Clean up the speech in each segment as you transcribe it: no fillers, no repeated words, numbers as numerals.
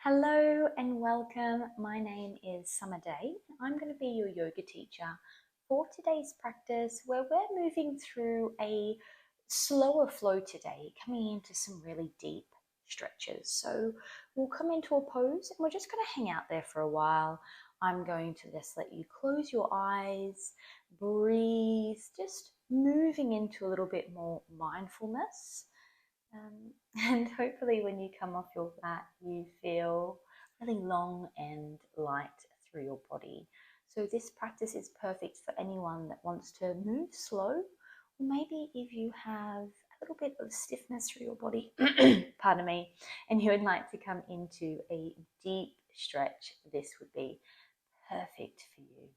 Hello and welcome. My name is Summalea. I'm going to be your yoga teacher for today's practice where we're moving through a slower flow today, coming into some really deep stretches. So we'll come into a pose and we're just going to hang out there for a while. I'm going to just let you close your eyes, breathe, just moving into a little bit more mindfulness. And hopefully when you come off your mat, you feel really long and light through your body. So this practice is perfect for anyone that wants to move slow, or maybe if you have a little bit of stiffness through your body, pardon me, and you would like to come into a deep stretch, this would be perfect for you.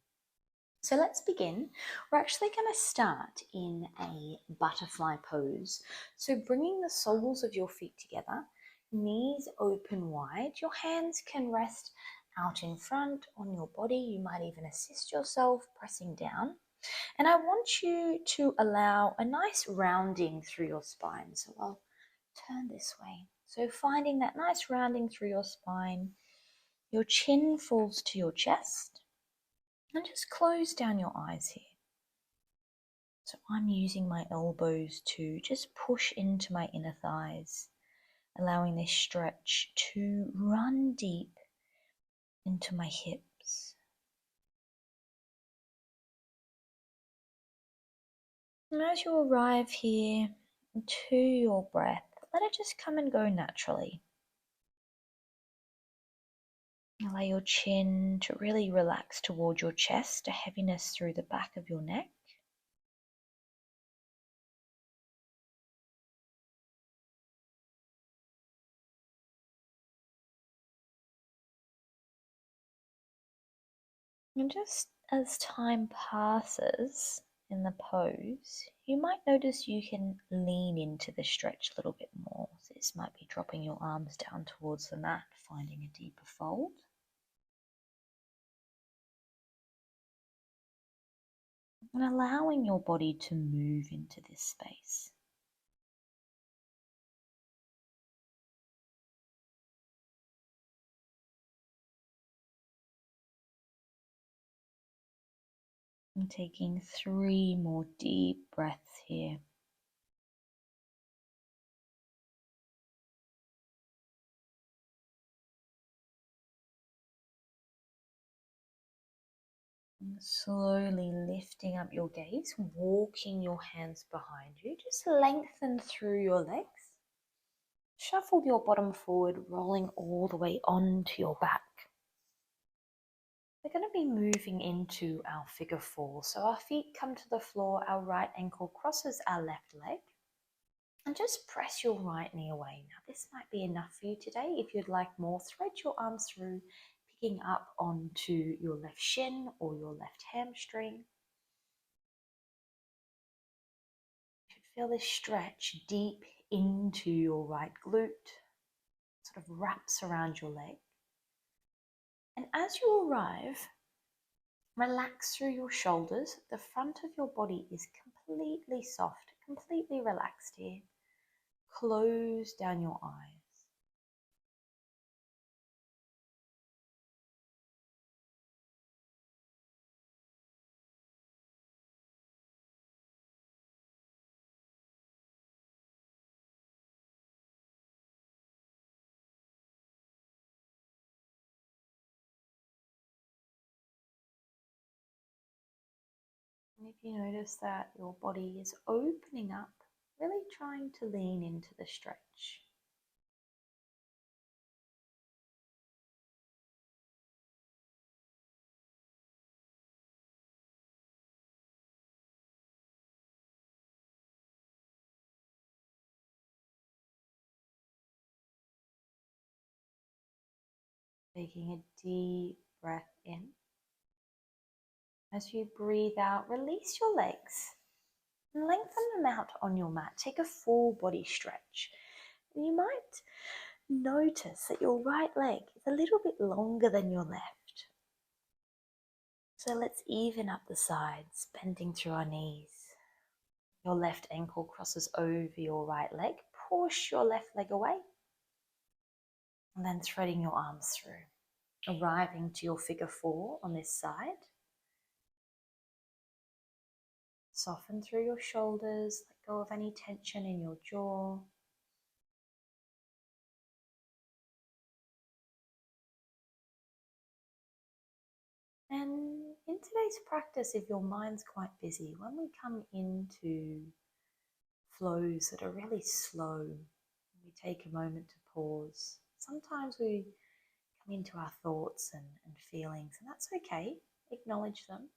So let's begin. We're actually going to start in a butterfly pose. So bringing the soles of your feet together, knees open wide. Your hands can rest out in front on your body. You might even assist yourself pressing down. And I want you to allow a nice rounding through your spine. So I'll turn this way. So finding that nice rounding through your spine. Your chin falls to your chest. And just close down your eyes here. So I'm using my elbows to just push into my inner thighs, allowing this stretch to run deep into my hips. And as you arrive here to your breath, let it just come and go naturally. Allow your chin to really relax toward your chest, a heaviness through the back of your neck. And just as time passes in the pose, you might notice you can lean into the stretch a little bit more. So this might be dropping your arms down towards the mat, finding a deeper fold. And allowing your body to move into this space. And taking 3 more deep breaths here. And slowly lifting up your gaze, walking your hands behind you. Just lengthen through your legs. Shuffle your bottom forward, rolling all the way onto your back. We're going to be moving into our figure 4. So our feet come to the floor, our right ankle crosses our left leg. And just press your right knee away. Now this might be enough for you today. If you'd like more, thread your arms through, picking up onto your left shin or your left hamstring. You should feel this stretch deep into your right glute, sort of wraps around your leg. And as you arrive, relax through your shoulders. The front of your body is completely soft, completely relaxed here. Close down your eyes. And if you notice that your body is opening up, really trying to lean into the stretch. Taking a deep breath in. As you breathe out, release your legs and lengthen them out on your mat. Take a full body stretch. And you might notice that your right leg is a little bit longer than your left. So let's even up the sides, bending through our knees. Your left ankle crosses over your right leg. Push your left leg away. And then threading your arms through, arriving to your figure 4 on this side. Soften through your shoulders, let go of any tension in your jaw. And in today's practice, if your mind's quite busy, when we come into flows that are really slow, we take a moment to pause. Sometimes we come into our thoughts and feelings, and that's okay. Acknowledge them.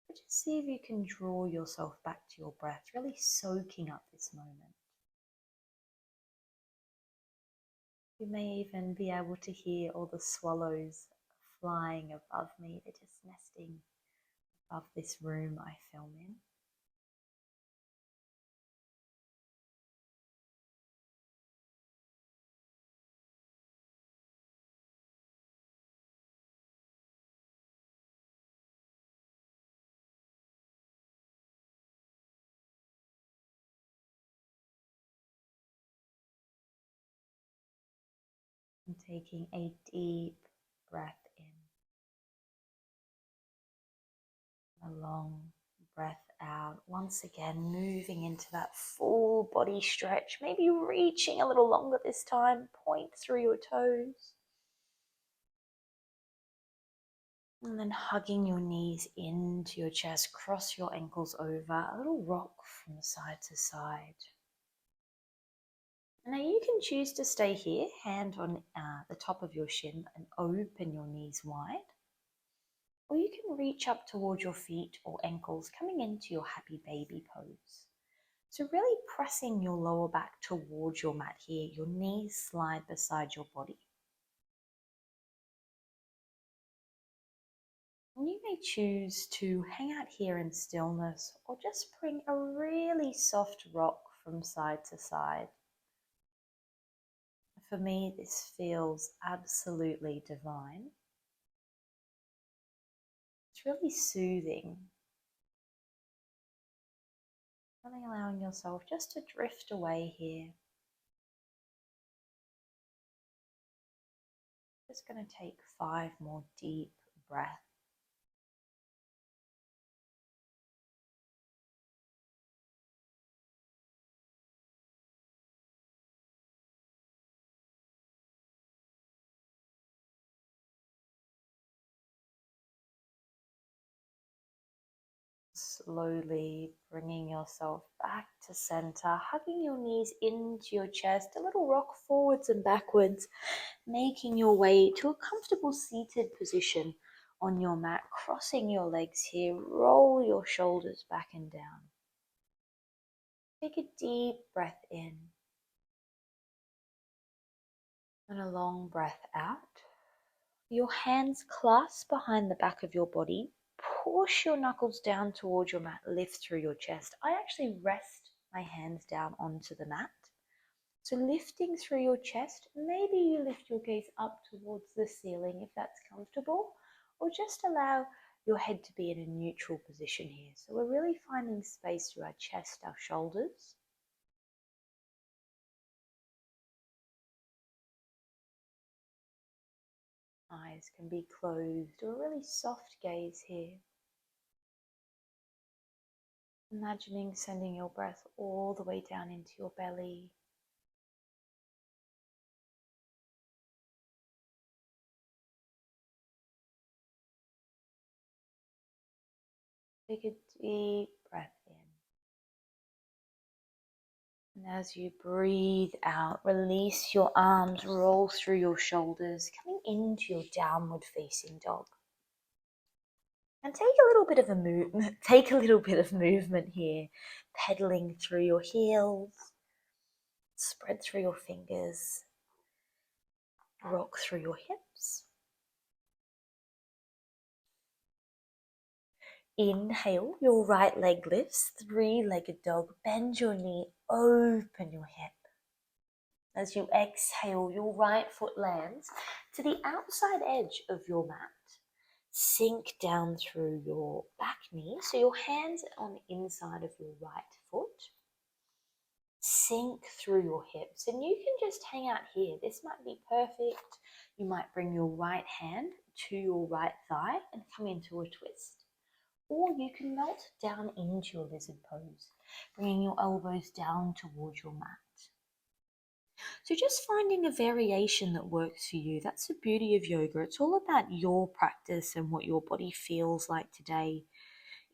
But just see if you can draw yourself back to your breath, really soaking up this moment. You may even be able to hear all the swallows flying above me. They're just nesting above this room I film in. And taking a deep breath in, a long breath out. Once again, moving into that full body stretch, maybe reaching a little longer this time. Point through your toes. And then hugging your knees into your chest, cross your ankles over, a little rock from side to side. Now you can choose to stay here, hand on the top of your shin and open your knees wide. Or you can reach up towards your feet or ankles, coming into your happy baby pose. So really pressing your lower back towards your mat here, your knees slide beside your body. And you may choose to hang out here in stillness or just bring a really soft rock from side to side. For me, this feels absolutely divine. It's really soothing. Really allowing yourself just to drift away here. Just going to take 5 more deep breaths. Slowly bringing yourself back to center, hugging your knees into your chest, a little rock forwards and backwards, making your way to a comfortable seated position on your mat, crossing your legs here, roll your shoulders back and down. Take a deep breath in and a long breath out. Your hands clasp behind the back of your body. Push your knuckles down towards your mat, lift through your chest. I actually rest my hands down onto the mat. So lifting through your chest, maybe you lift your gaze up towards the ceiling if that's comfortable, or just allow your head to be in a neutral position here. So we're really finding space through our chest, our shoulders. Eyes can be closed, or a really soft gaze here. Imagining sending your breath all the way down into your belly. Take a deep breath in. And as you breathe out, release your arms, roll through your shoulders, coming into your downward facing dog. And take a little bit of movement here, pedaling through your heels, spread through your fingers, rock through your hips. Inhale, your right leg lifts, 3-legged dog, bend your knee, open your hip. As you exhale, your right foot lands to the outside edge of your mat. Sink down through your back knee, so your hands are on the inside of your right foot. sink through your hips, and you can just hang out here. This might be perfect. You might bring your right hand to your right thigh and come into a twist. Or you can melt down into your lizard pose, bringing your elbows down towards your mat. So just finding a variation that works for you. That's the beauty of yoga. It's all about your practice and what your body feels like today.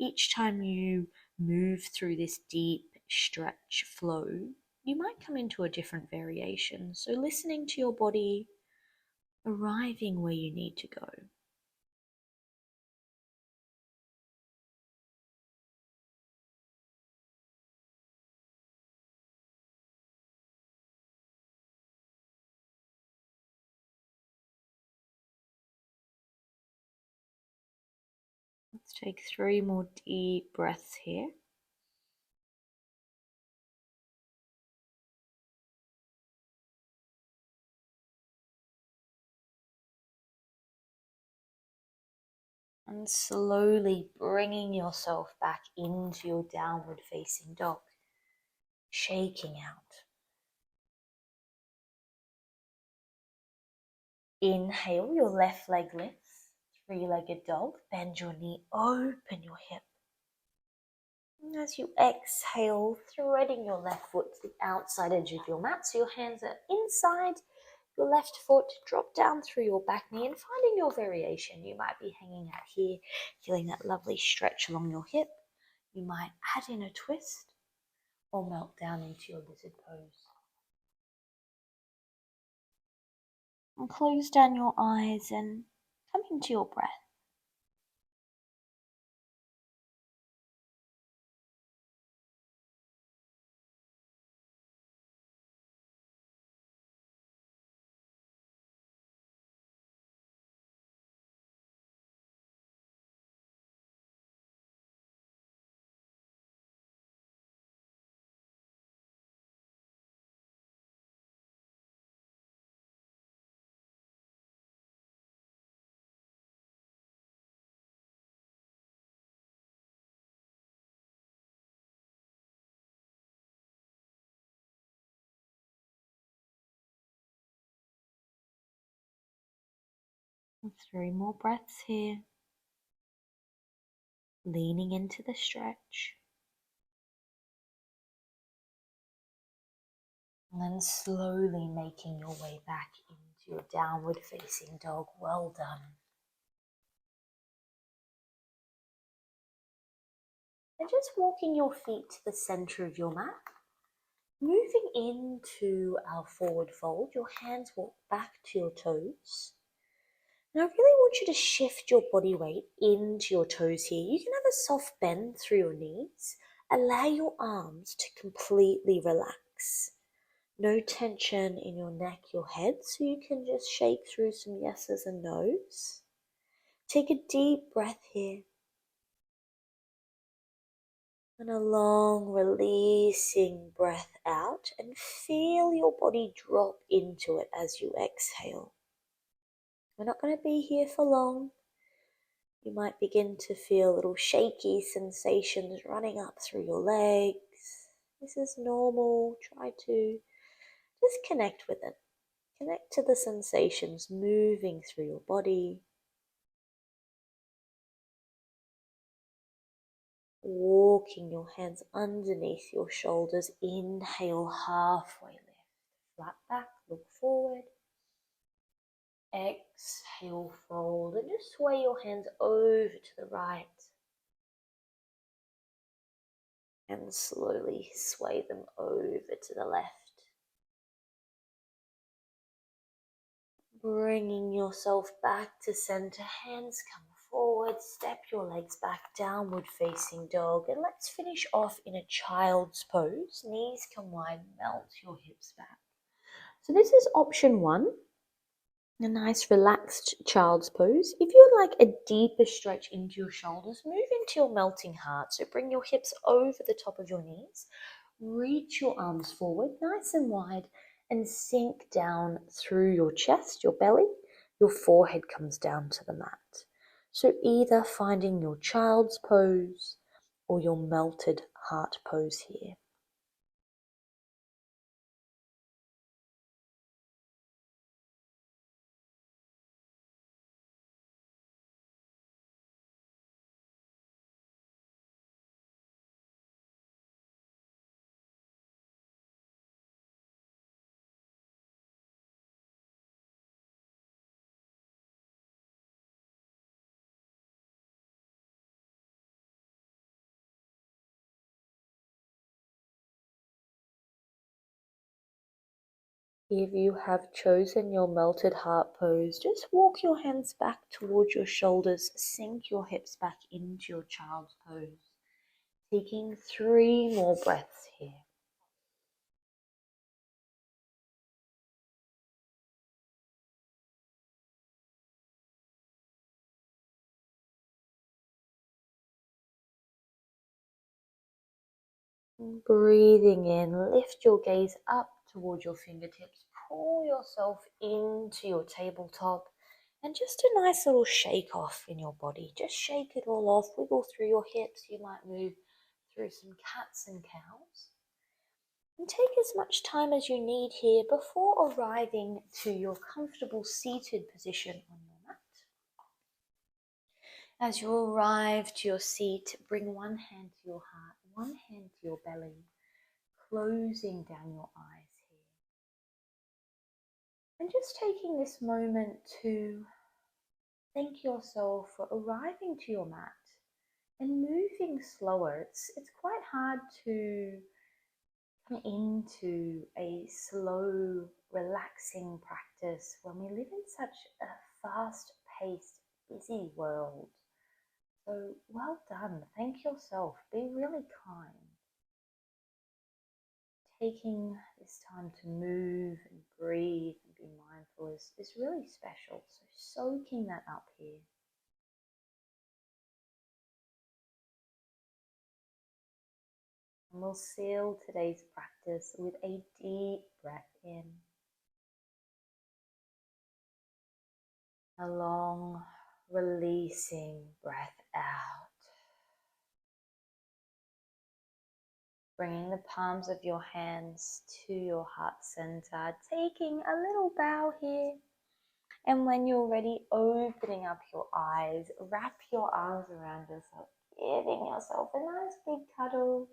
Each time you move through this deep stretch flow, you might come into a different variation. So listening to your body, arriving where you need to go. Let's take 3 more deep breaths here. And slowly bringing yourself back into your downward facing dog, shaking out. Inhale, your left leg lifts, 3-legged dog, bend your knee, open your hip. And as you exhale, threading your left foot to the outside edge of your mat, so your hands are inside your left foot, drop down through your back knee and finding your variation. You might be hanging out here, feeling that lovely stretch along your hip. You might add in a twist or melt down into your lizard pose. And close down your eyes and come into your breath. And 3 more breaths here. Leaning into the stretch. And then slowly making your way back into your downward facing dog. Well done. And just walking your feet to the center of your mat. Moving into our forward fold, your hands walk back to your toes. And I really want you to shift your body weight into your toes here. You can have a soft bend through your knees. Allow your arms to completely relax. No tension in your neck, your head, so you can just shake through some yeses and nos. Take a deep breath here. And a long releasing breath out, and feel your body drop into it as you exhale. We're not going to be here for long. You might begin to feel little shaky sensations running up through your legs. This is normal. Try to just connect with it. Connect to the sensations moving through your body. Walking your hands underneath your shoulders. Inhale, halfway lift. Flat back, look forward. Exhale, fold, and just sway your hands over to the right. And slowly sway them over to the left. Bringing yourself back to center, hands come forward, step your legs back, downward facing dog, and let's finish off in a child's pose. Knees come wide, melt your hips back. So this is option 1, a nice relaxed child's pose. If you'd like a deeper stretch into your shoulders, move into your melting heart. So bring your hips over the top of your knees, reach your arms forward, nice and wide, and sink down through your chest, your belly. Your forehead comes down to the mat. So either finding your child's pose or your melted heart pose here. If you have chosen your melted heart pose, just walk your hands back towards your shoulders, sink your hips back into your child's pose. Taking 3 more breaths here. Breathing in, lift your gaze up towards your fingertips, pull yourself into your tabletop, and just a nice little shake off in your body. Just shake it all off, wiggle through your hips. You might move through some cats and cows. And take as much time as you need here before arriving to your comfortable seated position on your mat. As you arrive to your seat, bring one hand to your heart, one hand to your belly, closing down your eyes here. And just taking this moment to thank yourself for arriving to your mat and moving slower. It's quite hard to come into a slow, relaxing practice when we live in such a fast-paced, busy world. So well done. Thank yourself. Be really kind. Taking this time to move and breathe and be mindful is really special. So soaking that up here. And we'll seal today's practice with a deep breath in. A long releasing breath out. Bringing the palms of your hands to your heart center, taking a little bow here. And when you're ready, opening up your eyes, wrap your arms around yourself, giving yourself a nice big cuddle.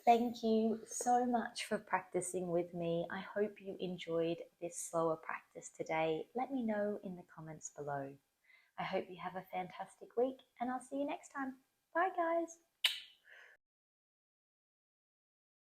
Thank you so much for practicing with me. I hope you enjoyed this slower practice today. Let me know in the comments below. I hope you have a fantastic week, and I'll see you next time. Bye, guys.